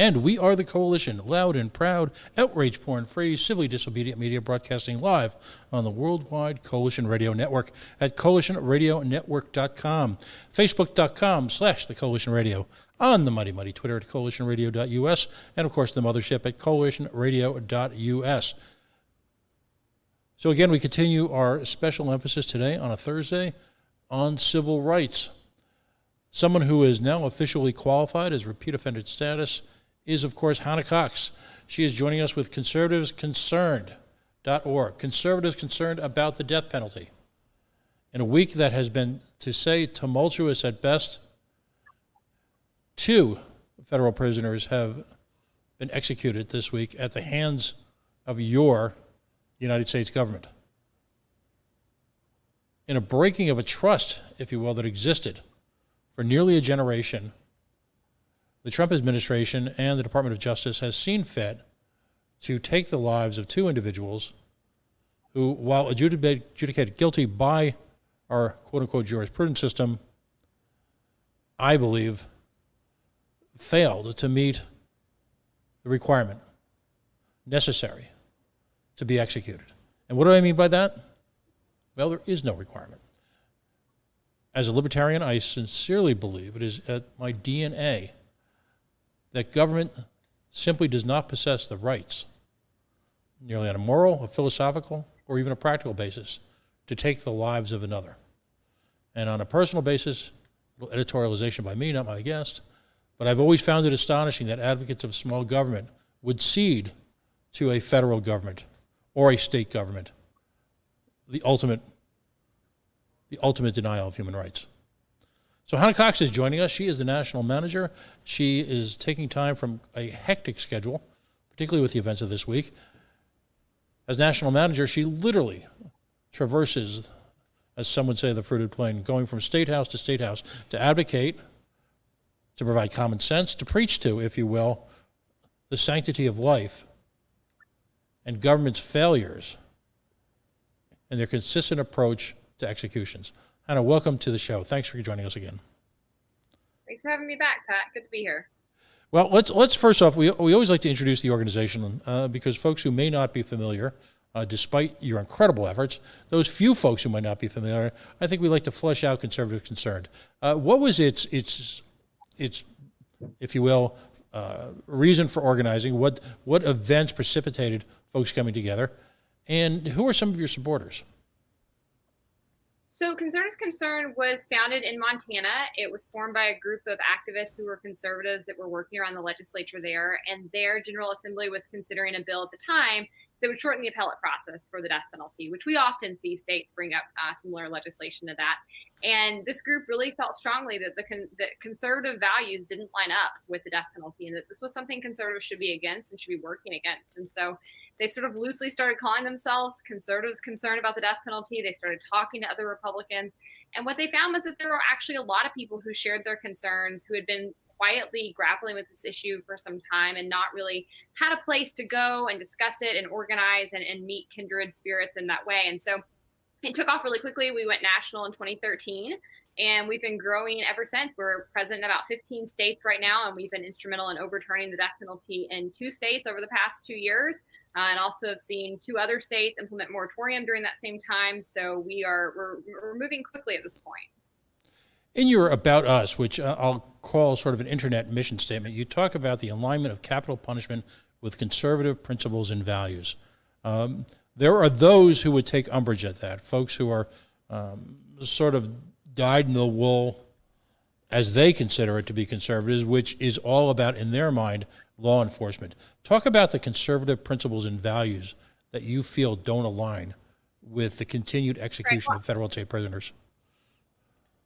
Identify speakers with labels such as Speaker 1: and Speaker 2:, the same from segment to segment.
Speaker 1: And we are the Coalition, loud and proud, outrage porn-free, civilly disobedient media broadcasting live on the worldwide Coalition Radio Network at coalitionradionetwork.com, facebook.com/the Coalition Radio, on the mighty Twitter at coalitionradio.us, and of course the mothership at coalitionradio.us. So again, we continue our special emphasis today on a Thursday on civil rights. Someone who is now officially qualified as repeat offender status is, of course, Hannah Cox. She is joining us with conservativesconcerned.org. Conservatives concerned about the death penalty. In a week that has been, to say, tumultuous at best, 2 federal prisoners have been executed this week at the hands of your United States government. In a breaking of a trust, if you will, that existed for nearly a generation, the Trump administration and the Department of Justice has seen fit to take the lives of 2 individuals who, while adjudicated guilty by our quote-unquote jurisprudence system, I believe failed to meet the requirement necessary to be executed. And what do I mean by that? Well, there is no requirement. As a libertarian, I sincerely believe it is at my DNA that government simply does not possess the rights, nearly on a moral, a philosophical, or even a practical basis, to take the lives of another. And on a personal basis, a little editorialization by me, not my guest, but I've always found it astonishing that advocates of small government would cede to a federal government or a state government the ultimate denial of human rights. So Hannah Cox is joining us. She is the national manager. She is taking time from a hectic schedule, particularly with the events of this week. As national manager, she literally traverses, as some would say, the fruited plain, going from state house to advocate, to provide common sense, to preach to, if you will, the sanctity of life and government's failures and their consistent approach to executions. Hannah, welcome to the show. Thanks for joining us again.
Speaker 2: Thanks for having me back, Pat. Good to be here.
Speaker 1: Well, let's first off, we always like to introduce the organization because folks who may not be familiar, despite your incredible efforts, those few folks who might not be familiar, I think we like to flesh out Conservatives Concerned. What was its, if you will, reason for organizing? What events precipitated folks coming together? And who are some of your supporters?
Speaker 2: So Conservatives Concerned was founded in Montana. It was formed by a group of activists who were conservatives that were working around the legislature there, and their General Assembly was considering a bill at the time that would shorten the appellate process for the death penalty, which we often see states bring up similar legislation to that. And this group really felt strongly that that conservative values didn't line up with the death penalty, and that this was something conservatives should be against and should be working against. And so they sort of loosely started calling themselves Conservatives Concerned about the death penalty. They started talking to other Republicans. And what they found was that there were actually a lot of people who shared their concerns, who had been quietly grappling with this issue for some time and not really had a place to go and discuss it and organize and meet kindred spirits in that way. And so it took off really quickly. We went national in 2013, and we've been growing ever since. We're present in about 15 states right now, and we've been instrumental in overturning the death penalty in 2 states over the past 2 years, and also have seen 2 other states implement moratorium during that same time. So we're moving quickly at this point.
Speaker 1: In your About Us, which I'll call sort of an internet mission statement, you talk about the alignment of capital punishment with conservative principles and values. There are those who would take umbrage at that, folks who are sort of dyed in the wool, as they consider it to be conservatives, which is all about, in their mind, law enforcement. Talk about the conservative principles and values that you feel don't align with the continued execution of federal and state prisoners.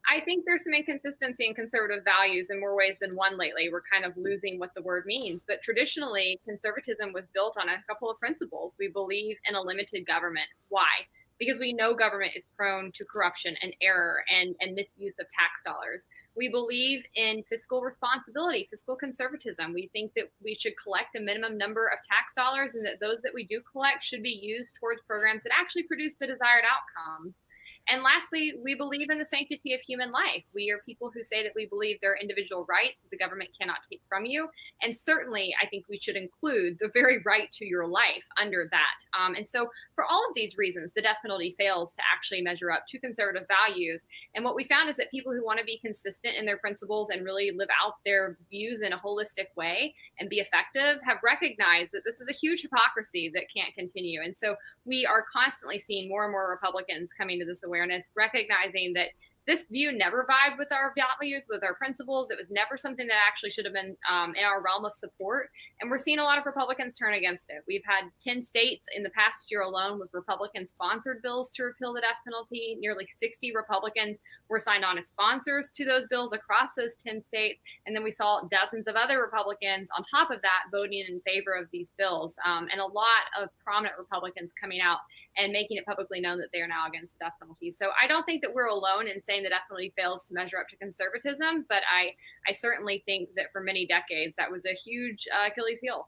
Speaker 2: I think there's some inconsistency in conservative values in more ways than one lately. We're kind of losing what the word means. But traditionally, conservatism was built on a couple of principles. We believe in a limited government. Why? Because we know government is prone to corruption and error and misuse of tax dollars. We believe in fiscal responsibility, fiscal conservatism. We think that we should collect a minimum number of tax dollars, and that those that we do collect should be used towards programs that actually produce the desired outcomes. And lastly, we believe in the sanctity of human life. We are people who say that we believe there are individual rights that the government cannot take from you. And certainly, I think we should include the very right to your life under that. And so, for all of these reasons, the death penalty fails to actually measure up to conservative values. And what we found is that people who want to be consistent in their principles and really live out their views in a holistic way and be effective have recognized that this is a huge hypocrisy that can't continue. And so we are constantly seeing more and more Republicans coming to this awareness, recognizing that this view never vibed with our values, with our principles. It was never something that actually should have been in our realm of support. And we're seeing a lot of Republicans turn against it. We've had 10 states in the past year alone with Republican-sponsored bills to repeal the death penalty. Nearly 60 Republicans were signed on as sponsors to those bills across those 10 states. And then we saw dozens of other Republicans on top of that voting in favor of these bills. And a lot of prominent Republicans coming out and making it publicly known that they are now against the death penalty. So I don't think that we're alone in saying the death penalty fails to measure up to conservatism, but I certainly think that for many decades that was a huge Achilles heel.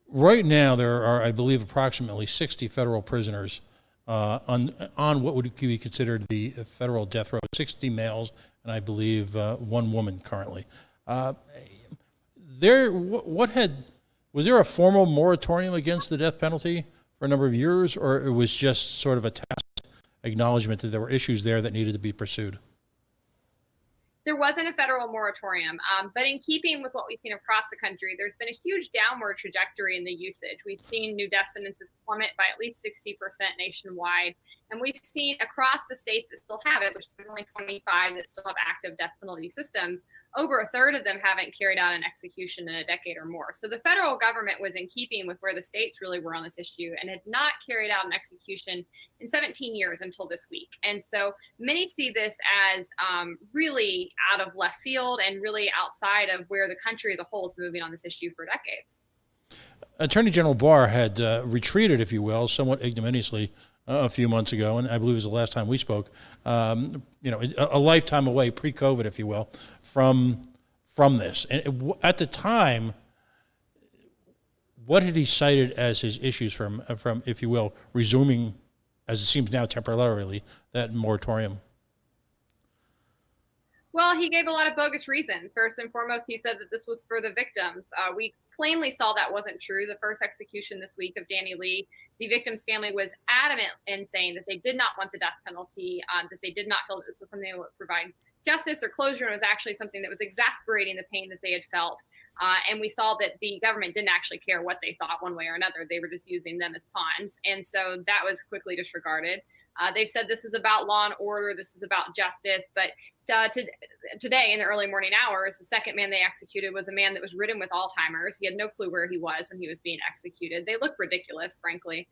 Speaker 1: Right now, there are, I believe, approximately 60 federal prisoners on what would be considered the federal death row. 60 males, and I believe one woman currently. Was there a formal moratorium against the death penalty for a number of years, or it was just sort of a tacit acknowledgement that there were issues there that needed to be pursued?
Speaker 2: There wasn't a federal moratorium, but in keeping with what we've seen across the country, there's been a huge downward trajectory in the usage. We've seen new death sentences plummet by at least 60% nationwide, and we've seen across the states that still have it, which is only 25 that still have active death penalty systems, over a third of them haven't carried out an execution in a decade or more. So the federal government was in keeping with where the states really were on this issue and had not carried out an execution in 17 years until this week. And so many see this as really out of left field and really outside of where the country as a whole is moving on this issue for decades.
Speaker 1: Attorney General Barr had retreated, if you will, somewhat ignominiously a few months ago, and I believe it was the last time we spoke, a lifetime away, pre-COVID, if you will, from this. And at the time, what had he cited as his issues from, if you will, resuming, as it seems now temporarily, that moratorium?
Speaker 2: Well, he gave a lot of bogus reasons. First and foremost, he said that this was for the victims. We plainly saw that wasn't true. The first execution this week of Danny Lee, the victim's family was adamant in saying that they did not want the death penalty, that they did not feel that this was something that would provide justice or closure, and it was actually something that was exasperating the pain that they had felt. And we saw that the government didn't actually care what they thought one way or another. They were just using them as pawns. And so that was quickly disregarded. They've said this is about law and order, this is about justice, but today in the early morning hours, the second man they executed was a man that was ridden with Alzheimer's. He had no clue where he was when he was being executed. They look ridiculous, frankly.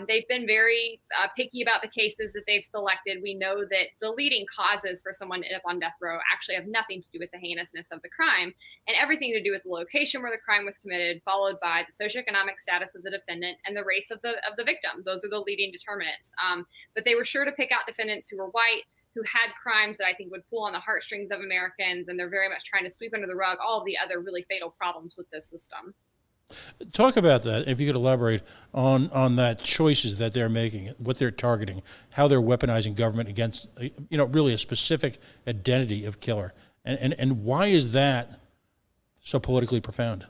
Speaker 2: They've been very picky about the cases that they've selected. We know that the leading causes for someone to end up on death row actually have nothing to do with the heinousness of the crime and everything to do with the location where the crime was committed, followed by the socioeconomic status of the defendant and the race of the victim. Those are the leading determinants. But they were sure to pick out defendants who were white, who had crimes that I think would pull on the heartstrings of Americans, and they're very much trying to sweep under the rug all of the other really fatal problems with this system.
Speaker 1: Talk about that, if you could elaborate on that choices that they're making, what they're targeting, how they're weaponizing government against, really a specific identity of killer. And why is that so politically profound?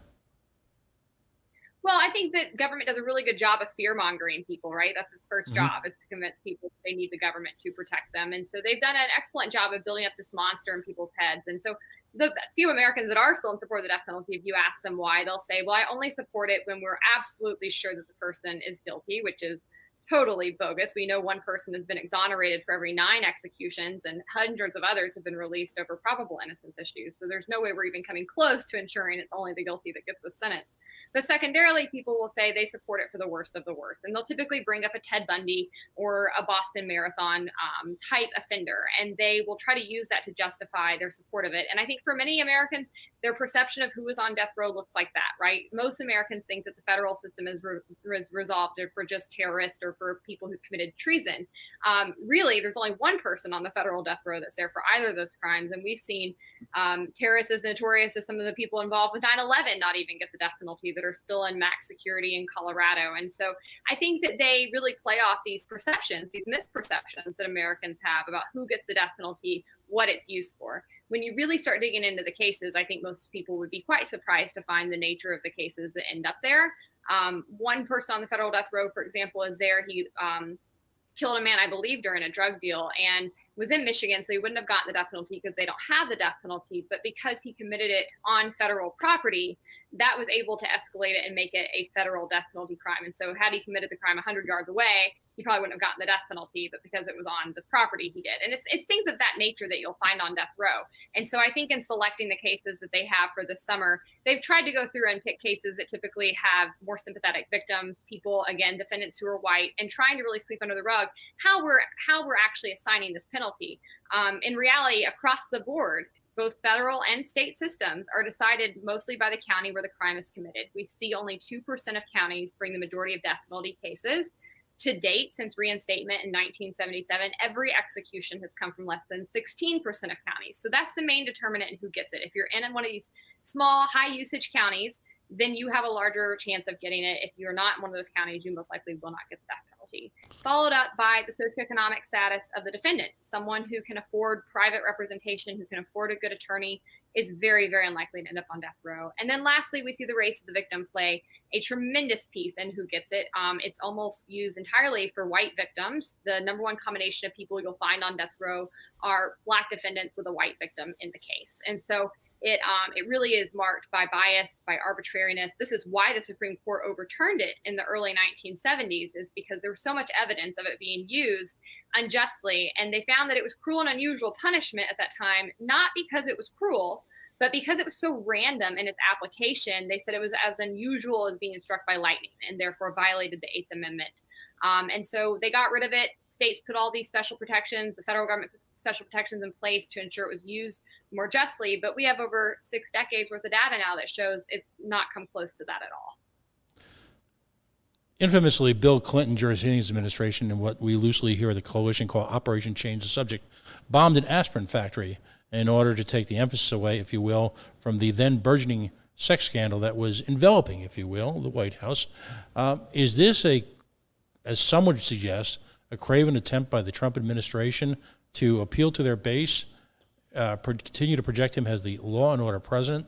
Speaker 2: Well, I think that government does a really good job of fear-mongering people, right? That's its first job, is to convince people they need the government to protect them. And so they've done an excellent job of building up this monster in people's heads. And so the few Americans that are still in support of the death penalty, if you ask them why, they'll say, well, I only support it when we're absolutely sure that the person is guilty, which is totally bogus. We know one person has been exonerated for every 9 executions, and hundreds of others have been released over probable innocence issues. So there's no way we're even coming close to ensuring it's only the guilty that gets the sentence. But secondarily, people will say they support it for the worst of the worst. And they'll typically bring up a Ted Bundy or a Boston Marathon type offender. And they will try to use that to justify their support of it. And I think for many Americans, their perception of who is on death row looks like that, right? Most Americans think that the federal system is resolved for just terrorists or for people who committed treason. Really, there's only one person on the federal death row that's there for either of those crimes. And we've seen terrorists as notorious as some of the people involved with 9/11 not even get the death penalty that are still in max security in Colorado. And so I think that they really play off these perceptions, these misperceptions that Americans have about who gets the death penalty, what it's used for. When you really start digging into the cases, I think most people would be quite surprised to find the nature of the cases that end up there. One person on the federal death row, for example, is there. He killed a man, I believe, during a drug deal and was in Michigan, so he wouldn't have gotten the death penalty because they don't have the death penalty. But because he committed it on federal property, that was able to escalate it and make it a federal death penalty crime. And so had he committed the crime 100 yards away, he probably wouldn't have gotten the death penalty, but because it was on this property, he did. And it's things of that nature that you'll find on death row. And so I think in selecting the cases that they have for this summer, they've tried to go through and pick cases that typically have more sympathetic victims, people, again, defendants who are white, and trying to really sweep under the rug how we're actually assigning this penalty. In reality, across the board, both federal and state systems are decided mostly by the county where the crime is committed. We see only 2% of counties bring the majority of death penalty cases. To date, since reinstatement in 1977, every execution has come from less than 16% of counties. So that's the main determinant in who gets it. If you're in one of these small, high-usage counties, then you have a larger chance of getting it. If you're not in one of those counties, you most likely will not get the death penalty. Followed up by the socioeconomic status of the defendant. Someone who can afford private representation, who can afford a good attorney, is very, very unlikely to end up on death row. And then lastly, we see the race of the victim play a tremendous piece in who gets it. It's almost used entirely for white victims. The number one combination of people you'll find on death row are Black defendants with a white victim in the case. And so it really is marked by bias, by arbitrariness. This is why the Supreme Court overturned it in the early 1970s, is because there was so much evidence of it being used unjustly. And they found that it was cruel and unusual punishment at that time, not because it was cruel, but because it was so random in its application. They said it was as unusual as being struck by lightning and therefore violated the Eighth Amendment. And so they got rid of it. States put all these special protections, the federal government put special protections in place to ensure it was used more justly. But we have over 6 decades worth of data now that shows it's not come close to that at all.
Speaker 1: Infamously, Bill Clinton, during his administration, and what we loosely hear the coalition call Operation Change the Subject, bombed an aspirin factory in order to take the emphasis away, if you will, from the then burgeoning sex scandal that was enveloping, if you will, the White House. Is this as some would suggest, a craven attempt by the Trump administration to appeal to their base, continue to project him as the law and order president,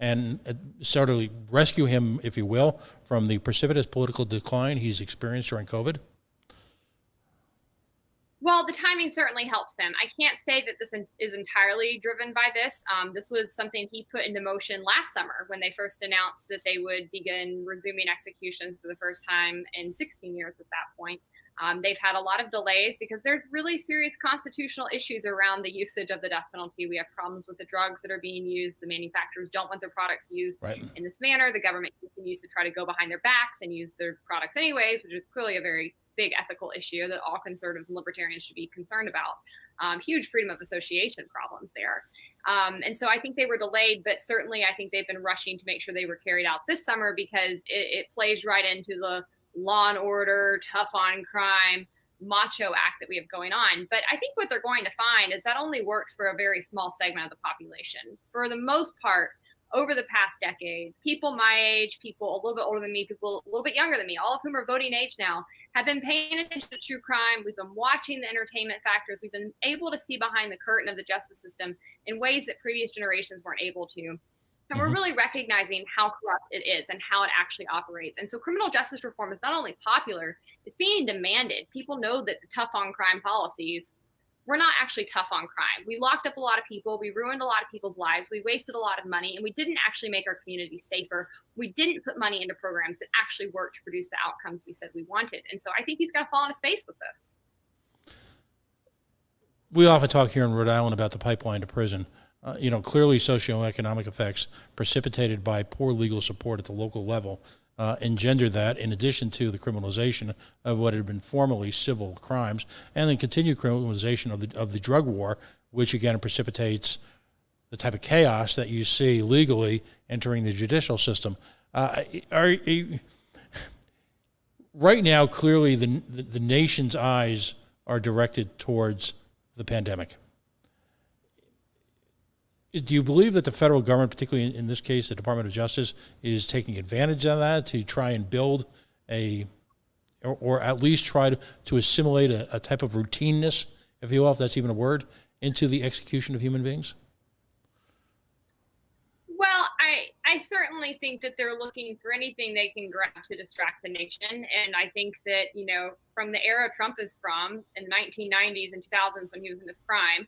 Speaker 1: and sort of rescue him, if you will, from the precipitous political decline he's experienced during COVID?
Speaker 2: Well, the timing certainly helps him. I can't say that this is entirely driven by this. This was something he put into motion last summer when they first announced that they would begin resuming executions for the first time in 16 years at that point. They've had a lot of delays because there's really serious constitutional issues around the usage of the death penalty. We have problems with the drugs that are being used. The manufacturers don't want their products used in this manner. The government continues to try to go behind their backs and use their products anyways, which is clearly a very big ethical issue that all conservatives and libertarians should be concerned about. Huge freedom of association problems there. And so I think they were delayed, but certainly I think they've been rushing to make sure they were carried out this summer because it plays right into the law and order, tough on crime, macho act that we have going on. But I think what they're going to find is that only works for a very small segment of the population. For the most part, over the past decade, people my age, people a little bit older than me, people a little bit younger than me, all of whom are voting age now, have been paying attention to true crime. We've been watching the entertainment factors. We've been able to see behind the curtain of the justice system in ways that previous generations weren't able to. And we're really recognizing how corrupt it is and how it actually operates. And so criminal justice reform is not only popular, it's being demanded. People know that the tough on crime policies were not actually tough on crime. We locked up a lot of people. We ruined a lot of people's lives. We wasted a lot of money, and we didn't actually make our community safer. We didn't put money into programs that actually worked to produce the outcomes we said we wanted. And so I think he's going to fall on his face with this.
Speaker 1: We often talk here in Rhode Island about the pipeline to prison. Clearly socioeconomic effects precipitated by poor legal support at the local level engender that, in addition to the criminalization of what had been formerly civil crimes, and then continued criminalization of the drug war, which again precipitates the type of chaos that you see legally entering the judicial system. right now, clearly the nation's eyes are directed towards the pandemic. Do you believe that the federal government, particularly in this case, the Department of Justice, is taking advantage of that to try and build or at least try to assimilate a type of routineness, if you will, if that's even a word, into the execution of human beings?
Speaker 2: Well, I certainly think that they're looking for anything they can grab to distract the nation. And I think that, from the era Trump is from, in the 1990s and 2000s when he was in his prime,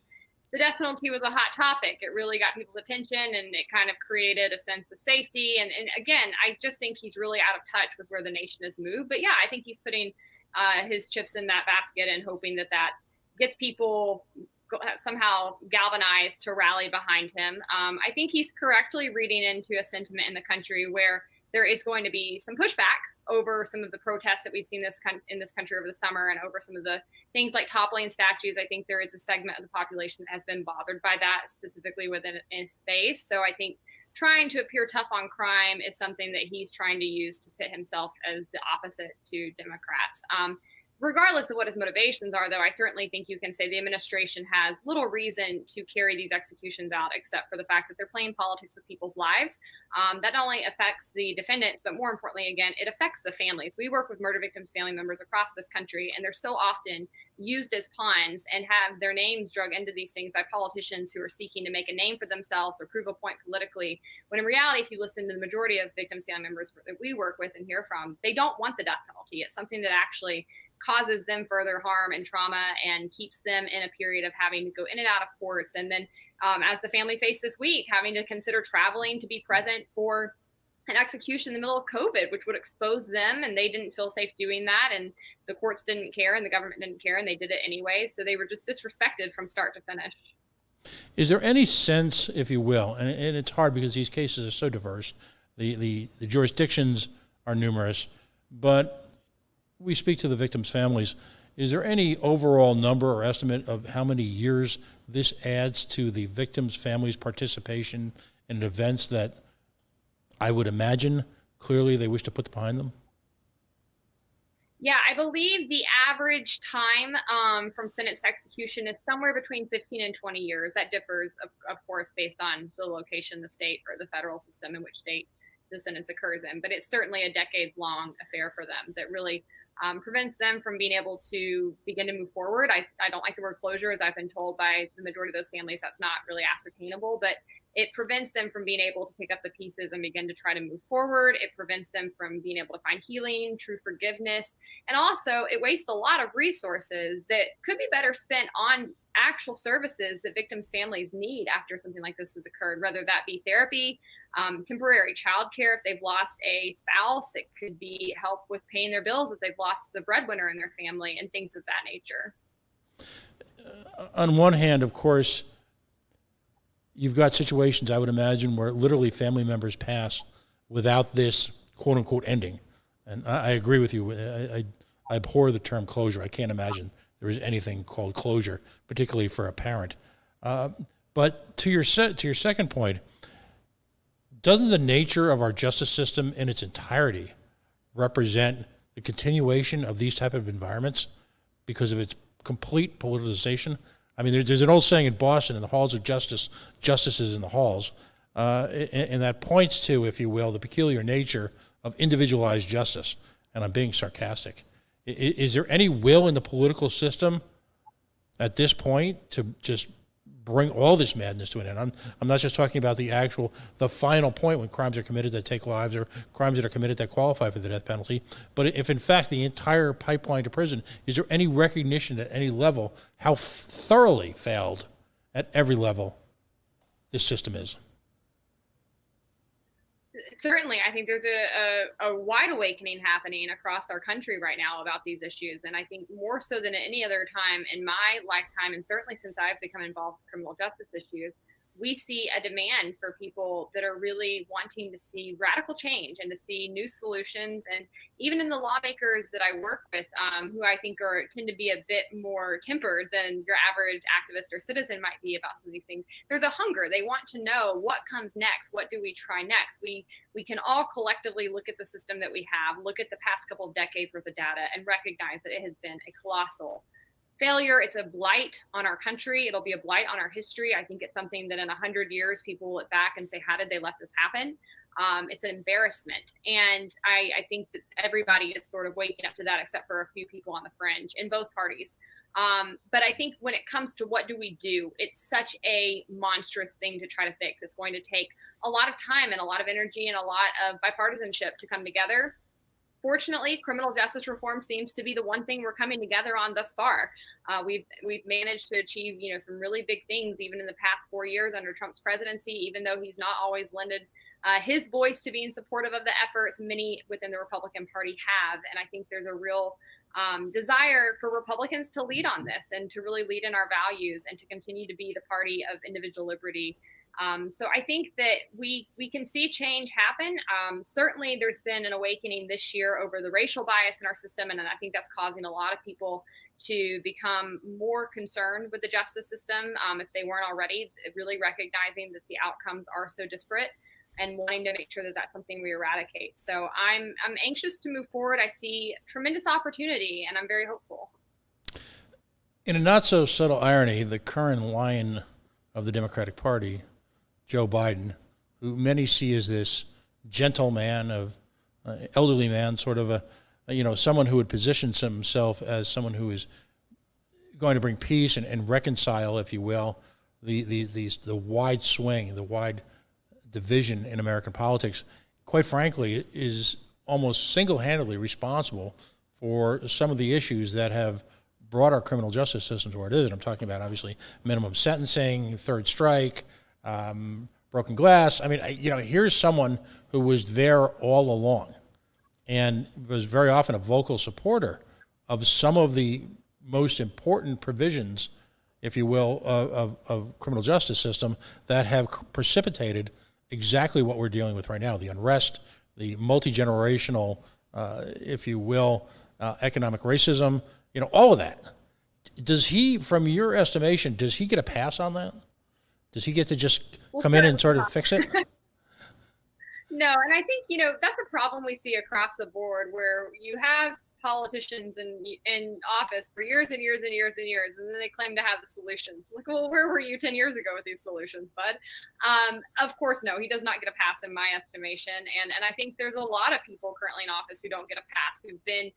Speaker 2: the death penalty was a hot topic. It really got people's attention, and it kind of created a sense of safety. And again, I just think he's really out of touch with where the nation has moved. But yeah, I think he's putting his chips in that basket and hoping that gets people somehow galvanized to rally behind him. I think he's correctly reading into a sentiment in the country where there is going to be some pushback over some of the protests that we've seen in this country over the summer, and over some of the things like toppling statues. I think there is a segment of the population that has been bothered by that, specifically within its space. So I think trying to appear tough on crime is something that he's trying to use to pit himself as the opposite to Democrats. Regardless of what his motivations are, though, I certainly think you can say the administration has little reason to carry these executions out, except for the fact that they're playing politics with people's lives. That not only affects the defendants, but more importantly, again, it affects the families. We work with murder victims' family members across this country, and they're so often used as pawns and have their names drug into these things by politicians who are seeking to make a name for themselves or prove a point politically. When in reality, if you listen to the majority of victims' family members that we work with and hear from, they don't want the death penalty. It's something that actually causes them further harm and trauma and keeps them in a period of having to go in and out of courts. And then as the family faced this week, having to consider traveling to be present for an execution in the middle of COVID, which would expose them, and they didn't feel safe doing that, and the courts didn't care, and the government didn't care, and they did it anyway. So they were just disrespected from start to finish.
Speaker 1: Is there any sense, if you will, and it's hard because these cases are so diverse, the jurisdictions are numerous, but we speak to the victims' families. Is there any overall number or estimate of how many years this adds to the victims' families' participation in events that I would imagine clearly they wish to put behind them?
Speaker 2: Yeah, I believe the average time from sentence to execution is somewhere between 15 and 20 years. That differs, of course, based on the location, the state, or the federal system in which state the sentence occurs in. But it's certainly a decades-long affair for them that really prevents them from being able to begin to move forward. I don't like the word closure, as I've been told by the majority of those families. That's not really ascertainable, but it prevents them from being able to pick up the pieces and begin to try to move forward. It prevents them from being able to find healing, true forgiveness. And also, it wastes a lot of resources that could be better spent on actual services that victims' families need after something like this has occurred, whether that be therapy, temporary childcare if they've lost a spouse. It could be help with paying their bills if they've lost the breadwinner in their family, and things of that nature.
Speaker 1: On one hand, of course, you've got situations, I would imagine, where literally family members pass without this quote-unquote ending. And I agree with you. I abhor the term closure. I can't imagine there is anything called closure, particularly for a parent. But to your second point, doesn't the nature of our justice system in its entirety represent the continuation of these type of environments because of its complete politicization? I mean, there's an old saying in Boston, in the halls of justice, justice is in the halls. And that points to, if you will, the peculiar nature of individualized justice. And I'm being sarcastic. Is there any will in the political system at this point to just bring all this madness to an end? I'm not just talking about the final point when crimes are committed that take lives or crimes that are committed that qualify for the death penalty. But if in fact the entire pipeline to prison, is there any recognition at any level how thoroughly failed at every level this system is?
Speaker 2: Certainly, I think there's a wide awakening happening across our country right now about these issues. And I think more so than at any other time in my lifetime, and certainly since I've become involved in criminal justice issues, we see a demand for people that are really wanting to see radical change and to see new solutions. And even in the lawmakers that I work with, who I think tend to be a bit more tempered than your average activist or citizen might be about some of these things, there's a hunger. They want to know what comes next. What do we try next? We can all collectively look at the system that we have, look at the past couple of decades worth of data, and recognize that it has been a colossal failure. It's a blight on our country. It'll be a blight on our history. I think it's something that in 100 years, people will look back and say, how did they let this happen? It's an embarrassment. And I think that everybody is sort of waking up to that, except for a few people on the fringe in both parties. But I think when it comes to what do we do, it's such a monstrous thing to try to fix. It's going to take a lot of time and a lot of energy and a lot of bipartisanship to come together. Fortunately, criminal justice reform seems to be the one thing we're coming together on thus far. We've managed to achieve, some really big things even in the past 4 years under Trump's presidency, even though he's not always lended his voice to being supportive of the efforts. Many within the Republican Party have, and I think there's a real desire for Republicans to lead on this and to really lead in our values and to continue to be the party of individual liberty. So I think that we can see change happen. Certainly, there's been an awakening this year over the racial bias in our system, and I think that's causing a lot of people to become more concerned with the justice system, if they weren't already, really recognizing that the outcomes are so disparate and wanting to make sure that that's something we eradicate. So I'm anxious to move forward. I see tremendous opportunity, and I'm very hopeful.
Speaker 1: In a not so subtle irony, the current lion of the Democratic Party, Joe Biden, who many see as this gentle man, elderly man, sort of someone who would position himself as someone who is going to bring peace and reconcile, if you will, the wide swing, the wide division in American politics. Quite frankly, is almost single-handedly responsible for some of the issues that have brought our criminal justice system to where it is. And I'm talking about, obviously, minimum sentencing, third strike, broken glass. I mean, here's someone who was there all along and was very often a vocal supporter of some of the most important provisions, if you will, of criminal justice system that have precipitated exactly what we're dealing with right now: the unrest, the multi-generational, if you will, economic racism, all of that. Does he, from your estimation, does he get a pass on that? Does he get to just come in and sort of fix it?
Speaker 2: No, and I think, that's a problem we see across the board, where you have politicians in office for years and years and years and years, and then they claim to have the solutions. Like, well, where were you 10 years ago with these solutions, bud? Of course, no, he does not get a pass in my estimation. And I think there's a lot of people currently in office who don't get a pass, who've been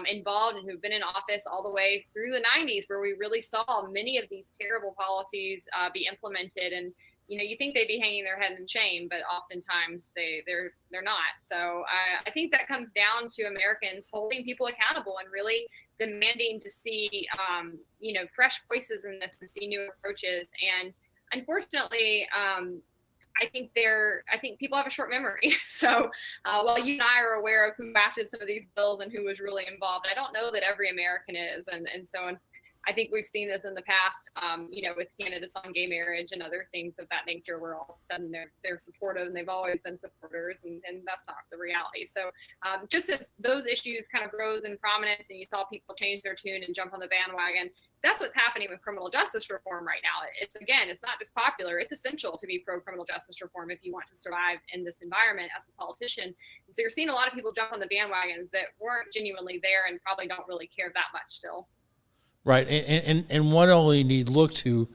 Speaker 2: involved and who've been in office all the way through the 90s, where we really saw many of these terrible policies be implemented. And you think they'd be hanging their head in shame, but oftentimes they're not. So I think that comes down to Americans holding people accountable and really demanding to see fresh voices in this and see new approaches. And unfortunately, I think people have a short memory. So while you and I are aware of who drafted some of these bills and who was really involved, I don't know that every American is. And so I think we've seen this in the past, with candidates on gay marriage and other things of that nature, where all of a sudden they're supportive, and they've always been supporters, and that's not the reality. So just as those issues kind of rose in prominence and you saw people change their tune and jump on the bandwagon, that's what's happening with criminal justice reform right now. It's not just popular, it's essential to be pro-criminal justice reform if you want to survive in this environment as a politician. And so you're seeing a lot of people jump on the bandwagons that weren't genuinely there and probably don't really care that much still.
Speaker 1: Right, and one only need look to,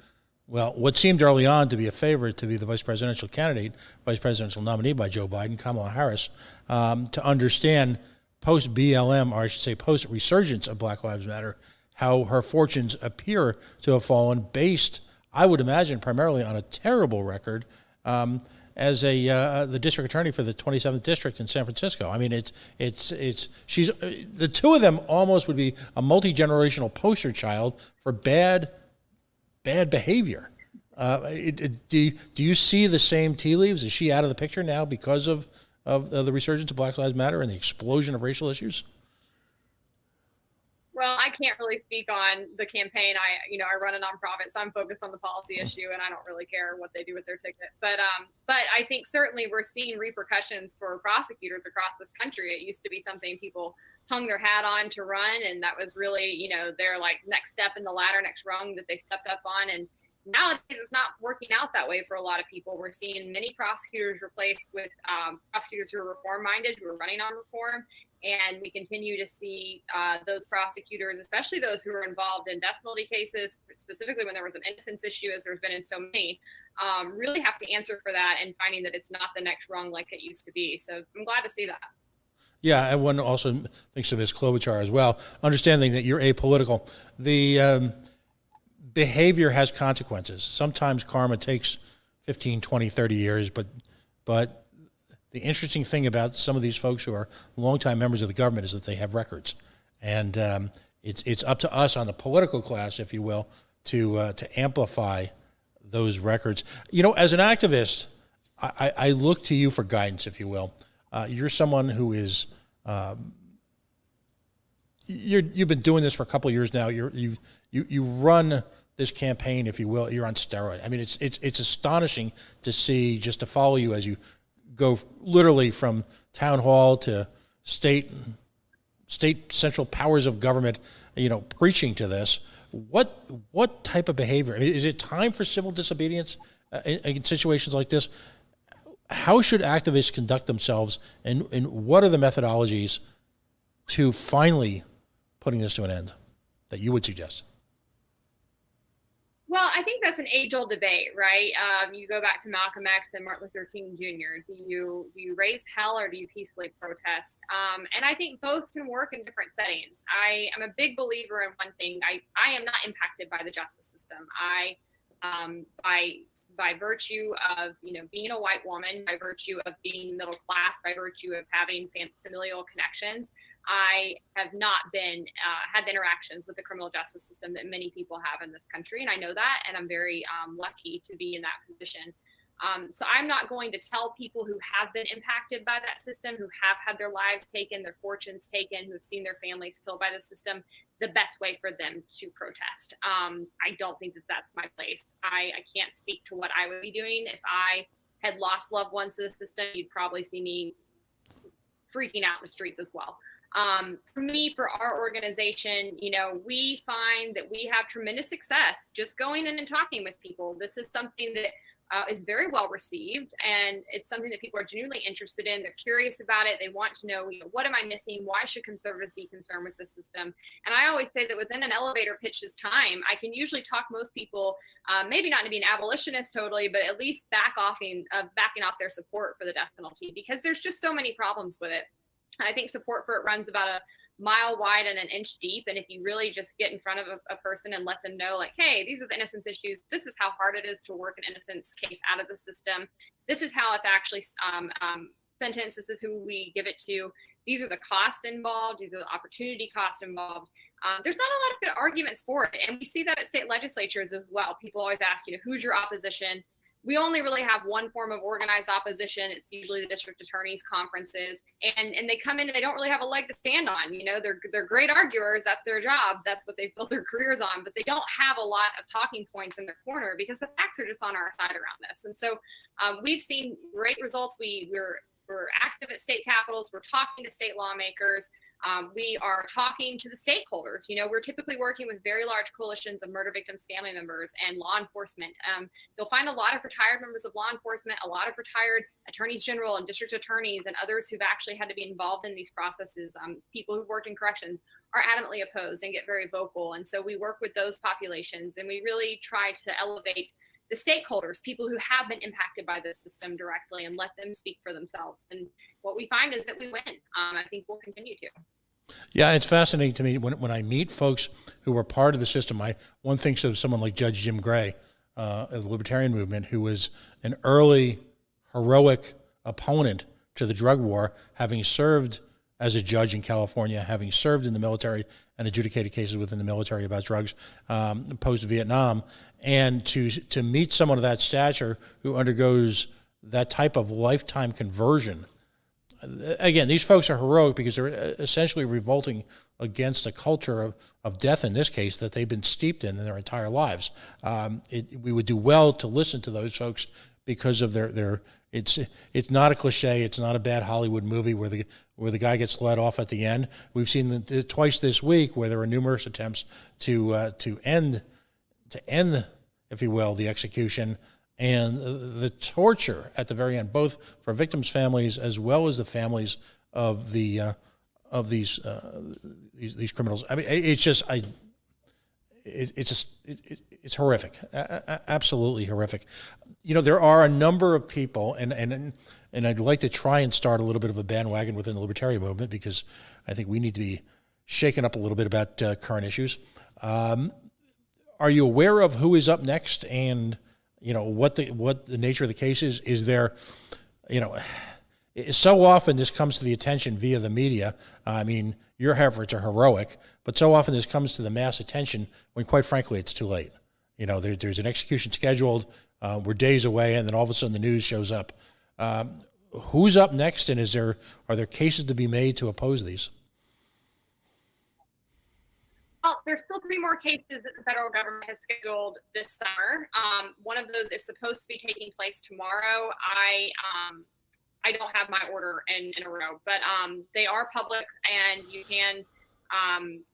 Speaker 1: well, what seemed early on to be a favorite to be the vice presidential nominee by Joe Biden, Kamala Harris, to understand post-BLM, or I should say post-resurgence of Black Lives Matter, how her fortunes appear to have fallen based, I would imagine, primarily on a terrible record as the district attorney for the 27th district in San Francisco. I mean, she's the two of them almost would be a multi-generational poster child for bad behavior. Do you see the same tea leaves? Is she out of the picture now because of the resurgence of Black Lives Matter and the explosion of racial issues?
Speaker 2: Well, I can't really speak on the campaign. I run a nonprofit, so I'm focused on the policy issue, and I don't really care what they do with their ticket. But I think certainly we're seeing repercussions for prosecutors across this country. It used to be something people hung their hat on to run, and that was really, their like next step in the ladder, next rung that they stepped up on. And nowadays, it's not working out that way for a lot of people. We're seeing many prosecutors replaced with prosecutors who are reform-minded, who are running on reform. And we continue to see those prosecutors, especially those who are involved in death penalty cases, specifically when there was an innocence issue, as there's been in so many, really have to answer for that and finding that it's not the next rung like it used to be. So I'm glad to see that.
Speaker 1: Yeah, and one also thinks of Ms. Klobuchar as well, understanding that you're apolitical. The behavior has consequences. Sometimes karma takes 15, 20, 30 years, but the interesting thing about some of these folks who are longtime members of the government is that they have records, and it's up to us on the political class, if you will, to amplify those records. As an activist, I look to you for guidance, if you will. You're someone who is you've been doing this for a couple of years now. You run this campaign, if you will. You're on steroids. I mean, it's astonishing to see, just to follow you as you go literally from town hall to state central powers of government, preaching to this. What type of behavior? Is it time for civil disobedience in situations like this? How should activists conduct themselves, and what are the methodologies to finally putting this to an end that you would suggest?
Speaker 2: Well, I think that's an age-old debate, right? You go back to Malcolm X and Martin Luther King Jr. Do you raise hell or do you peacefully protest? And I think both can work in different settings. I am a big believer in one thing. I am not impacted by the justice system. By virtue of being a white woman, by virtue of being middle class, by virtue of having familial connections, I have not been had the interactions with the criminal justice system that many people have in this country, and I know that, and I'm very lucky to be in that position. So I'm not going to tell people who have been impacted by that system, who have had their lives taken, their fortunes taken, who have seen their families killed by the system, the best way for them to protest. I don't think that that's my place. I can't speak to what I would be doing. If I had lost loved ones to the system, you'd probably see me freaking out in the streets as well. For me, for our organization, we find that we have tremendous success just going in and talking with people. This is something that is very well received, and it's something that people are genuinely interested in. They're curious about it. They want to know, what am I missing? Why should conservatives be concerned with the system? And I always say that within an elevator pitch's time, I can usually talk most people, maybe not to be an abolitionist totally, but at least backing off their support for the death penalty, because there's just so many problems with it. I think support for it runs about a mile wide and an inch deep. And if you really just get in front of a person and let them know, like, hey, these are the innocence issues. This is how hard it is to work an innocence case out of the system. This is how it's actually sentenced. This is who we give it to. These are the costs involved. These are the opportunity costs involved. There's not a lot of good arguments for it. And we see that at state legislatures as well. People always ask, who's your opposition? We only really have one form of organized opposition. It's usually the district attorneys' conferences, and they come in and they don't really have a leg to stand on. They're great arguers. That's their job. That's what they've built their careers on. But they don't have a lot of talking points in their corner because the facts are just on our side around this. And so we've seen great results. We're active at state capitals. We're talking to state lawmakers. We are talking to the stakeholders. We're typically working with very large coalitions of murder victims' family members and law enforcement. You'll find a lot of retired members of law enforcement, a lot of retired attorneys general and district attorneys and others who've actually had to be involved in these processes. People who've worked in corrections are adamantly opposed and get very vocal. And so we work with those populations, and we really try to elevate the stakeholders, people who have been impacted by this system directly, and let them speak for themselves. And what we find is that we win. I think we'll continue to.
Speaker 1: Yeah, it's fascinating to me when I meet folks who were part of the system. One thinks of someone like Judge Jim Gray of the Libertarian Movement, who was an early heroic opponent to the drug war, having served as a judge in California, having served in the military and adjudicated cases within the military about drugs post-Vietnam, and to meet someone of that stature who undergoes that type of lifetime conversion. Again, these folks are heroic because they're essentially revolting against a culture of death, in this case, that they've been steeped in their entire lives. We would do well to listen to those folks because of their it's not a cliche. It's not a bad Hollywood movie where the guy gets let off at the end. We've seen twice this week where there are numerous attempts to end, if you will, the execution and the torture at the very end, both for victims' families as well as the families of these criminals. I mean, it's horrific, absolutely horrific. You know, there are a number of people, and I'd like to try and start a little bit of a bandwagon within the libertarian movement because I think we need to be shaken up a little bit about current issues. Are you aware of who is up next, and you know what the nature of the case is? Is there, you know, so often this comes to the attention via the media. I mean, your efforts are heroic, but so often this comes to the mass attention when, quite frankly, it's too late. You know, there's an execution scheduled. We're days away, and then all of a sudden the news shows up. Who's up next, and are there cases to be made to oppose these?
Speaker 2: Well, there's still 3 more cases that the federal government has scheduled this summer. One of those is supposed to be taking place tomorrow. I don't have my order in a row, but they are public, and you can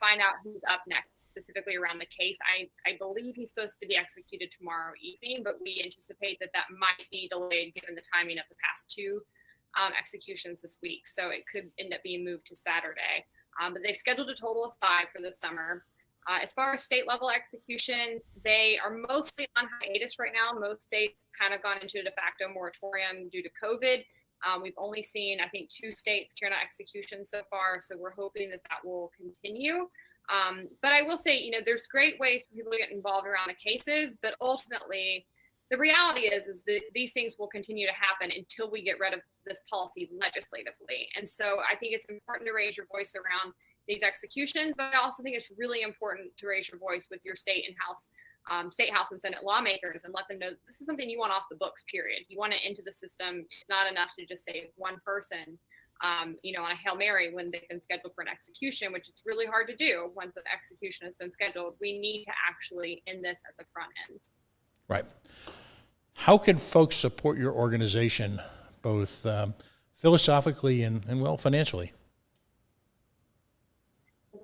Speaker 2: find out who's up next, specifically around the case. I believe he's supposed to be executed tomorrow evening, but we anticipate that might be delayed given the timing of the past 2 executions this week. So it could end up being moved to Saturday. But they've scheduled a total of 5 for this summer. As far as state level executions, they are mostly on hiatus right now. Most states kind of gone into a de facto moratorium due to COVID. We've only seen, I think, 2 states carry out executions so far, so we're hoping that will continue. But I will say, you know, there's great ways for people to get involved around the cases, but ultimately, the reality is that these things will continue to happen until we get rid of this policy legislatively. And so I think it's important to raise your voice around these executions, but I also think it's really important to raise your voice with your state house and Senate lawmakers and let them know this is something you want off the books, period. You want it into the system. It's not enough to just say one person, you know, on a Hail Mary when they've been scheduled for an execution, which it's really hard to do once an execution has been scheduled. We need to actually end this at the front end. Right.
Speaker 1: How can folks support your organization, both philosophically and well, financially?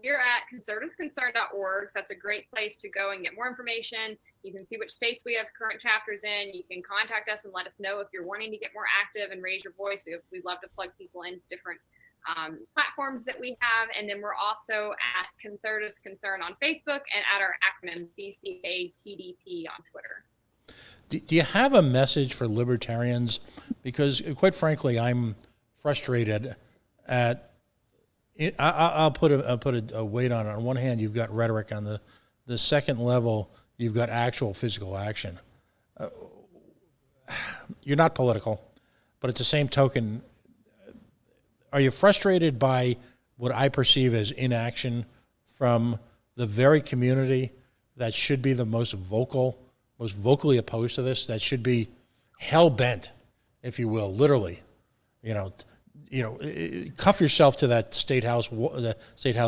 Speaker 2: We're at conservativesconcern.org. So that's a great place to go and get more information. You can see which states we have current chapters in. You can contact us and let us know if you're wanting to get more active and raise your voice. We love to plug people in different platforms that we have. And then we're also at Conservatives Concern on Facebook and at our acronym CCATDP on Twitter.
Speaker 1: Do you have a message for libertarians? Because quite frankly, I'm frustrated at it. I'll put a weight on it. On one hand, you've got rhetoric. On the second level, you've got actual physical action. You're not political, but at the same token, are you frustrated by what I perceive as inaction from the very community that should be the most vocally opposed to this, that should be hell-bent, if you will, literally, cuff yourself to that state house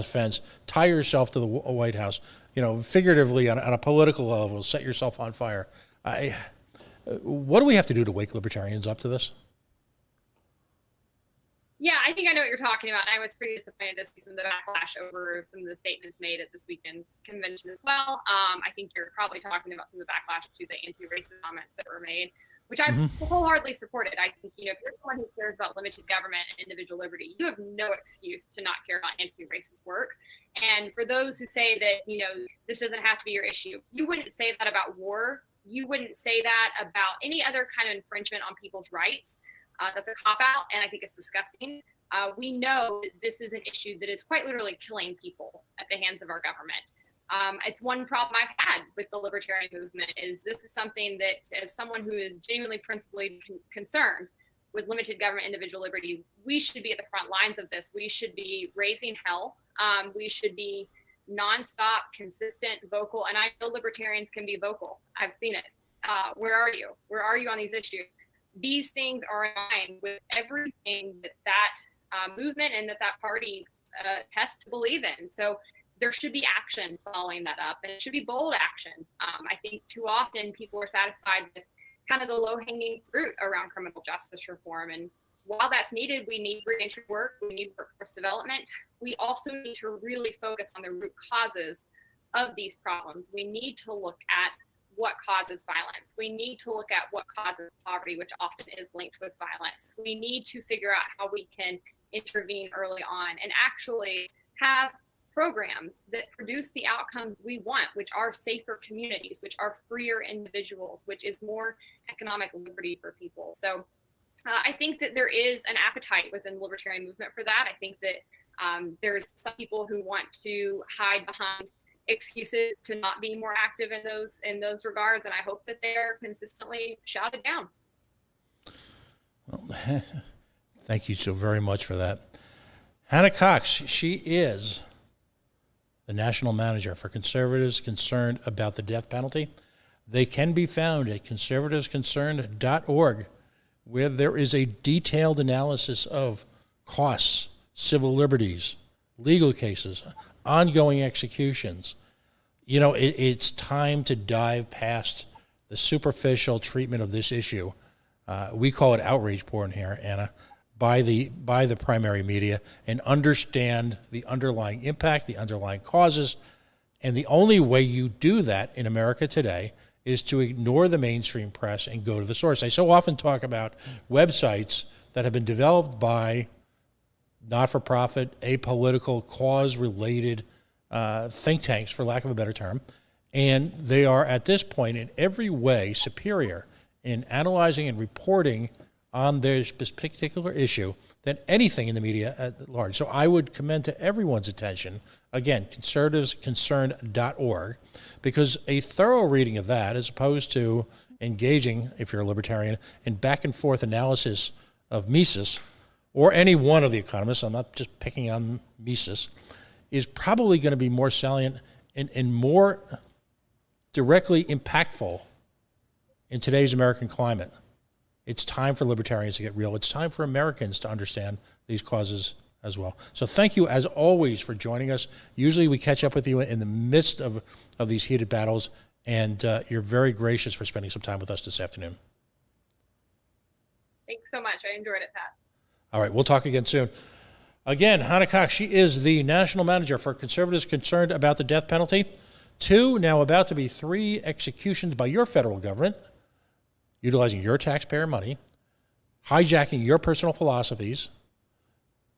Speaker 1: fence, tie yourself to the White House, figuratively on a political level, set yourself on fire. What do we have to do to wake libertarians up to this?
Speaker 2: Yeah, I think I know what you're talking about. I was pretty disappointed to see some of the backlash over some of the statements made at this weekend's convention as well. I think you're probably talking about some of the backlash to the anti-racist comments that were made, which I wholeheartedly supported. I think, if you're someone who cares about limited government and individual liberty, you have no excuse to not care about anti-racist work. And for those who say that, this doesn't have to be your issue, you wouldn't say that about war. You wouldn't say that about any other kind of infringement on people's rights. That's a cop-out, and I think it's disgusting. We know that this is an issue that is quite literally killing people at the hands of our government. It's one problem I've had with the libertarian movement is this is something that, as someone who is genuinely principally concerned with limited government individual liberty, we should be at the front lines of this. We should be raising hell. We should be nonstop, consistent, vocal, and I know libertarians can be vocal. I've seen it. Where are you? Where are you on these issues? These things are in line with everything that movement and that party test to believe in. So there should be action following that up, and it should be bold action. I think too often people are satisfied with kind of the low-hanging fruit around criminal justice reform. And while that's needed, we need reentry work, we need workforce development. We also need to really focus on the root causes of these problems. We need to look at what causes violence. We need to look at what causes poverty, which often is linked with violence. We need to figure out how we can intervene early on and actually have programs that produce the outcomes we want, which are safer communities, which are freer individuals, which is more economic liberty for people. So I think that there is an appetite within the libertarian movement for that. I think that there's some people who want to hide behind excuses to not be more active in those regards, and I hope that they're consistently shouted down.
Speaker 1: Well, thank you so very much for that. Hannah Cox, she is the national manager for conservatives concerned about the death penalty. They can be found at conservativesconcerned.org, where there is a detailed analysis of costs, civil liberties, legal cases, ongoing executions. You know, it's time to dive past the superficial treatment of this issue. We call it outrage porn here, Anna, by the primary media, and understand the underlying impact, the underlying causes. And the only way you do that in America today is to ignore the mainstream press and go to the source. I so often talk about websites that have been developed by not-for-profit, apolitical, cause-related think tanks, for lack of a better term, and they are at this point in every way superior in analyzing and reporting on this particular issue than anything in the media at large. So I would commend to everyone's attention, again, conservativesconcerned.org, because a thorough reading of that, as opposed to engaging, if you're a libertarian, in back and forth analysis of Mises, or any one of the economists, I'm not just picking on Mises, is probably going to be more salient and more directly impactful in today's American climate. It's time for libertarians to get real. It's time for Americans to understand these causes as well. So thank you, as always, for joining us. Usually we catch up with you in the midst of these heated battles, and you're very gracious for spending some time with us this afternoon.
Speaker 2: Thanks so much. I enjoyed it, Pat.
Speaker 1: All right, we'll talk again soon. Again, Hannah Cox, she is the national manager for conservatives concerned about the death penalty. 2, now about to be 3 executions by your federal government, utilizing your taxpayer money, hijacking your personal philosophies,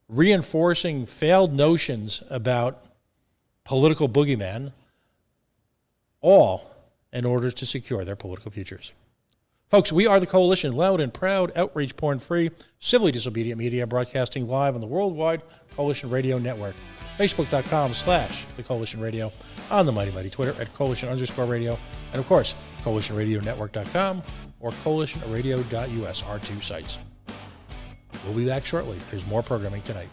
Speaker 1: reinforcing failed notions about political boogeyman, all in order to secure their political futures. Folks, we are the Coalition, loud and proud, outrage porn-free, civilly disobedient media, broadcasting live on the worldwide Coalition Radio Network. Facebook.com/The Coalition Radio, on the mighty Twitter at Coalition_radio, and of course, CoalitionRadioNetwork.com or CoalitionRadio.us, our 2 sites. We'll be back shortly. There's more programming tonight.